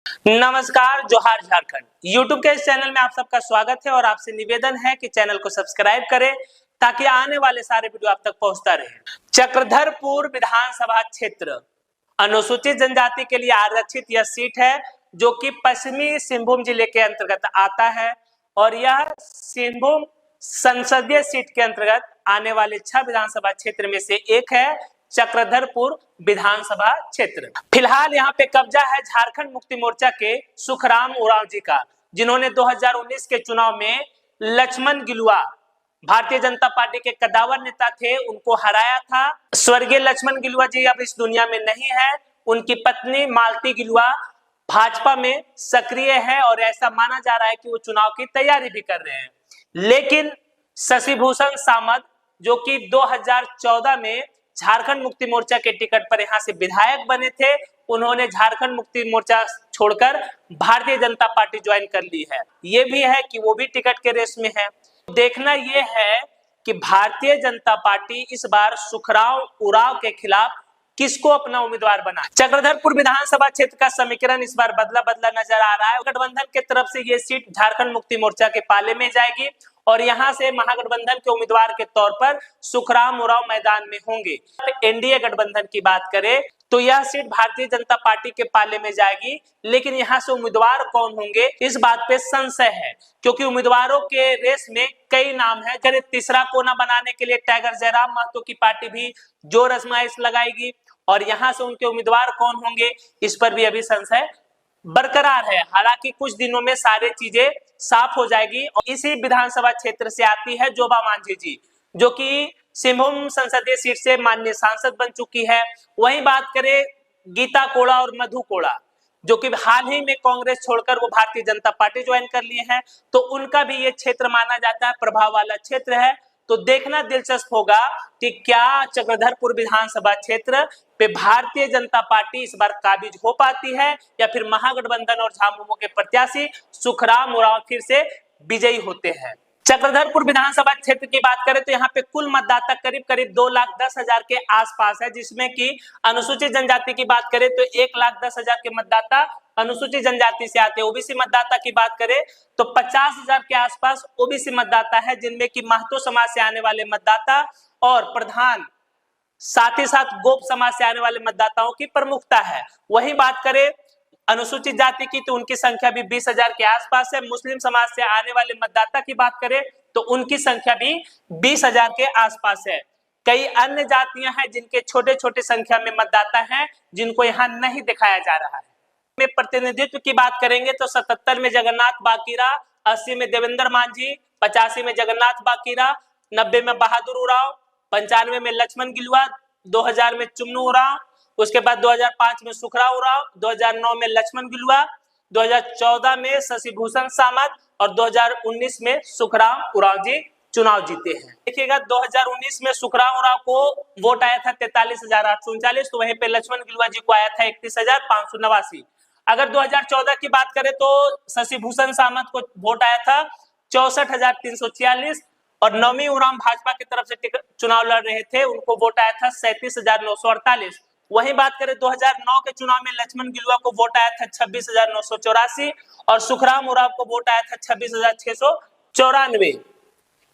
नमस्कार, जोहार झारखंड। यूट्यूब के इस चैनल में आप सबका स्वागत है और आपसे निवेदन है कि चैनल को सब्सक्राइब करें ताकि आने वाले सारे वीडियो आप तक पहुंचता रहे। चक्रधरपुर विधानसभा क्षेत्र अनुसूचित जनजाति के लिए आरक्षित यह सीट है जो कि पश्चिमी सिंहभूम जिले के अंतर्गत आता है और यह सिंहभूम संसदीय सीट के अंतर्गत आने वाले 6 विधानसभा क्षेत्र में से एक है चक्रधरपुर विधानसभा क्षेत्र। फिलहाल यहाँ पे कब्जा है झारखंड मुक्ति मोर्चा के सुखराम उरांव जी का, जिन्होंने 2019 के चुनाव में लक्ष्मण गिलुआ भारतीय जनता पार्टी के कद्दावर नेता थे, उनको हराया था। स्वर्गीय लक्ष्मण गिलुआ जी अब इस दुनिया में नहीं है। उनकी पत्नी मालती गिलुआ भाजपा में सक्रिय है और ऐसा माना जा रहा है कि वो चुनाव की तैयारी भी कर रहे हैं। लेकिन शशिभूषण सामंत जो कि 2014 में झारखंड मुक्ति मोर्चा के टिकट पर यहां से विधायक बने थे, उन्होंने झारखंड मुक्ति मोर्चा छोड़कर भारतीय जनता पार्टी ज्वाइन कर ली है। ये भी है कि वो भी टिकट के रेस में है। देखना यह है कि भारतीय जनता पार्टी इस बार सुखराम उरांव के खिलाफ किसको अपना उम्मीदवार बना। चक्रधरपुर विधानसभा क्षेत्र का समीकरण इस बार बदला बदला नजर आ रहा है। गठबंधन के तरफ से ये सीट झारखंड मुक्ति मोर्चा के पाले में जाएगी और यहां से महागठबंधन के उम्मीदवार के तौर पर सुखराम उरांव मैदान में होंगे। एनडीए गठबंधन की बात करें तो यह सीट भारतीय जनता पार्टी के पाले में जाएगी, लेकिन यहां से उम्मीदवार कौन होंगे इस बात पे संशय है, क्योंकि उम्मीदवारों के रेस में कई नाम है। अगर तीसरा कोना बनाने के लिए टाइगर जयराम महतो की पार्टी भी जोर आजमाइश लगाएगी और यहां से उनके उम्मीदवार कौन होंगे इस पर भी अभी संशय बरकरार है। हालांकि कुछ दिनों में सारी चीजें साफ हो जाएगी। और इसी विधानसभा क्षेत्र से आती है जोबा मांझी जी, जो कि सिंहभूम संसदीय सीट से माननीय सांसद बन चुकी है। वहीं बात करें गीता कोड़ा और मधु कोड़ा, जो कि हाल ही में कांग्रेस छोड़कर वो भारतीय जनता पार्टी ज्वाइन कर लिए हैं, तो उनका भी ये क्षेत्र माना जाता है प्रभाव वाला क्षेत्र है। तो देखना दिलचस्प होगा कि क्या चक्रधरपुर विधानसभा क्षेत्र पे भारतीय जनता पार्टी इस बार काबिज हो पाती है या फिर महागठबंधन और झामुमो के प्रत्याशी सुखराम उरांव फिर से विजयी होते हैं। चक्रधरपुर विधानसभा क्षेत्र की बात करें तो यहाँ पे कुल मतदाता करीब करीब 2,10,000 के आसपास है, जिसमें कि अनुसूचित जनजाति की बात करें तो 1,10,000 के मतदाता अनुसूचित जनजाति से आते हैं। ओबीसी मतदाता की बात करें तो 50,000 के आसपास ओबीसी मतदाता है, जिनमें कि महतो समाज से आने वाले मतदाता और प्रधान साथ ही साथ गोप समाज से आने वाले मतदाताओं की प्रमुखता है। वही बात करें अनुसूचित जाति की तो उनकी संख्या भी 20,000 के आसपास है। मुस्लिम समाज से आने वाले मतदाता की बात करें तो उनकी संख्या भी 20,000 के आसपास है। कई अन्य जातियां हैं जिनके छोटे छोटे संख्या में मतदाता हैं, जिनको यहाँ नहीं दिखाया जा रहा है। में प्रतिनिधित्व की बात करेंगे तो 77 में जगन्नाथ बाकीरा, 80 में देवेंद्र मांझी, 85 में जगन्नाथ बाकीरा, 90 में बहादुर उरांव, 95 में लक्ष्मण गिलुआ, 2000 में चुन्नू उरांव, उसके बाद 2005 में सुखराम उरांव, 2009 में लक्ष्मण गिलुआ, 2014 में शशिभूषण सामंत और 2019 में सुखराम उरांव जी चुनाव जीते हैं। देखिएगा 2019 में सुखराम उरांव को वोट आया था 43,839, तो वहीं पे लक्ष्मण गिलुआ जी को आया था 31,589। अगर 2014 की बात करें तो शशिभूषण सामंत को वोट आया था 64,346 और नवमी उरांव भाजपा की तरफ से चुनाव लड़ रहे थे, उनको वोट आया था 37,948। वही बात करें 2009 के चुनाव में लक्ष्मण गिलुआ को वोट आया था 26,984 और सुखराम उरांव को वोट आया था 26,694।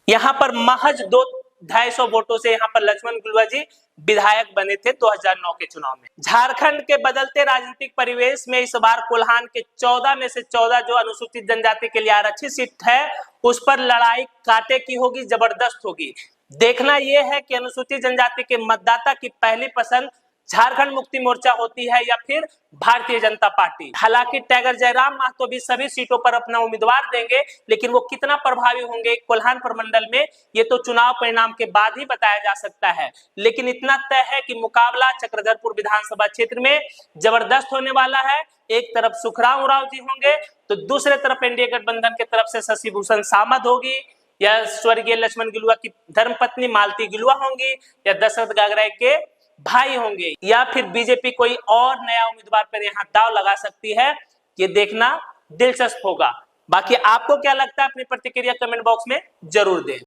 यहाँ पर महज 250 वोटों से यहाँ पर लक्ष्मण गिलुआ जी विधायक बने थे 2009 के चुनाव में। झारखंड के बदलते राजनीतिक परिवेश में इस बार कोल्हान के 14 में से 14 जो अनुसूचित जनजाति के लिए आरक्षित सीट है, उस पर लड़ाई कांटे की होगी, जबरदस्त होगी। देखना यह है कि अनुसूचित जनजाति के मतदाता की पहली पसंद झारखंड मुक्ति मोर्चा होती है या फिर भारतीय जनता पार्टी। हालांकि टाइगर जयराम महतो भी सभी सीटों पर अपना उम्मीदवार देंगे, लेकिन वो कितना प्रभावी होंगे कोल्हान प्रमंडल में ये तो चुनाव परिणाम के बाद ही बताया जा सकता है। लेकिन इतना तय है कि मुकाबला चक्रधरपुर विधानसभा क्षेत्र में जबरदस्त होने वाला है। एक तरफ सुखराम उरांव जी होंगे तो दूसरे तरफ एनडीए गठबंधन की तरफ से शशिभूषण सामंत होगी, या स्वर्गीय लक्ष्मण गिलुआ की धर्मपत्नी मालती गिलुआ होंगी, या दशरथ गागराय के भाई होंगे, या फिर बीजेपी कोई और नया उम्मीदवार पर यहाँ दाव लगा सकती है। ये देखना दिलचस्प होगा। बाकी आपको क्या लगता है अपनी प्रतिक्रिया कमेंट बॉक्स में जरूर दें।